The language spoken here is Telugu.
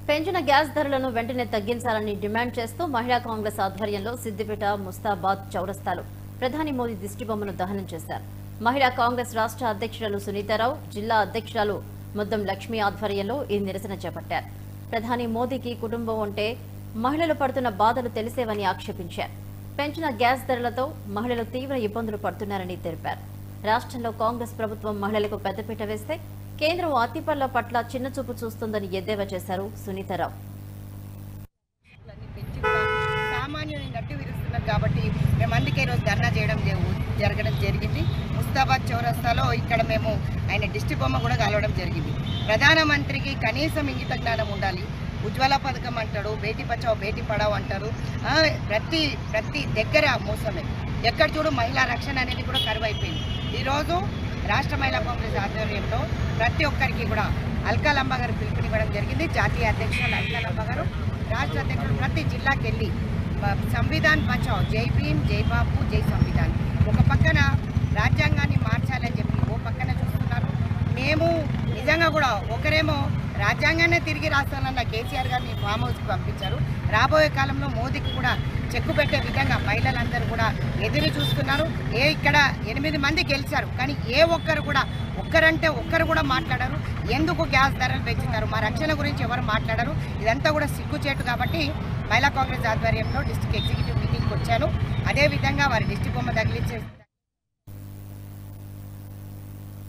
పెంచిన గ్యాస్ ధరలను వెంటనే తగ్గించాలని డిమాండ్ చేస్తూ మహిళా కాంగ్రెస్ ఆధ్వర్యంలో సిద్దిపేట ముస్తాబాద్ చౌరస్తాలో ప్రధాని మోదీ దిష్టిబొమ్మను దహనం చేశారు. మహిళా కాంగ్రెస్ రాష్ట్ర అధ్యక్షురాలు సునీతారావు, జిల్లా అధ్యక్షురాలు ముద్దం లక్ష్మి ఆధ్వర్యంలో ఈ నిరసన చేపట్టారు. ప్రధాని మోదీకి కుటుంబం ఉంటే మహిళలు పడుతున్న బాధలు తెలిసేవని ఆక్షేపించారు. పెంచిన గ్యాస్ ధరలతో మహిళలు తీవ్ర ఇబ్బందులు పడుతున్నారని తెలిపారు. రాష్ట్రంలో కాంగ్రెస్ ప్రభుత్వం మహిళలకు పెద్దపీట వేస్తే కేంద్రం అతిపర్ల పట్ల చిన్నచూపు చూస్తుందని ఎద్దేవా చేశారు సునీతారావు. సామాన్యుని గట్టి విరుస్తున్నారు కాబట్టి మేము అందుకే ఈరోజు ధర్నా జరగడం జరిగింది. ముస్తాబాద్ చౌరస్తాలో ఇక్కడ మేము ఆయన దిష్టి బొమ్మ కూడా కలవడం జరిగింది. ప్రధానమంత్రికి కనీసం ఇంగిత జ్ఞానం ఉండాలి. ఉజ్వల పథకం అంటాడు, బేటీ బచావో బేటీ పడావో అంటారు. ప్రతి దగ్గర మోసమే. ఎక్కడ చూడు మహిళా రక్షణ అనేది కూడా కరువైపోయింది. ఈరోజు రాష్ట్ర మహిళా కాంగ్రెస్ ఆధ్వర్యంలో ప్రతి ఒక్కరికి కూడా అల్కాలమ్మ గారు పిలుపునివ్వడం జరిగింది. జాతీయ అధ్యక్షులు అల్కాలమ్మ గారు, రాష్ట్ర అధ్యక్షులు ప్రతి జిల్లాకి వెళ్ళి సంవిధాన్ బచావ్, జై భీమ్, జై బాపు, జై సంవిధాన్. ఒక పక్కన రాజ్యాంగాన్ని మార్చాలని చెప్పి ఓ పక్కన చూస్తున్నారు. మేము నిజంగా కూడా ఒకరేమో రాజ్యాంగాన్ని తిరిగి రాస్తానన్న కేసీఆర్ గారిని ఫామ్ హౌస్కి పంపించారు. రాబోయే కాలంలో మోదీకి కూడా చెక్కు పెట్టే విధంగా మహిళలందరూ కూడా ఎదురు చూస్తున్నారు. ఇక్కడ 8 మంది గెలిచారు, కానీ ఒక్కరంటే ఒక్కరు కూడా మాట్లాడారు. ఎందుకు గ్యాస్ ధరలు పెంచుతారు, మా రక్షణ గురించి ఎవరు మాట్లాడారు? ఇదంతా కూడా సిగ్గుచేటు. కాబట్టి మహిళా కాంగ్రెస్ ఆధ్వర్యంలో డిస్ట్రిక్ట్ ఎగ్జిక్యూటివ్ మీటింగ్కి వచ్చాను. అదేవిధంగా వారి దిష్టి బొమ్మ తగిలించే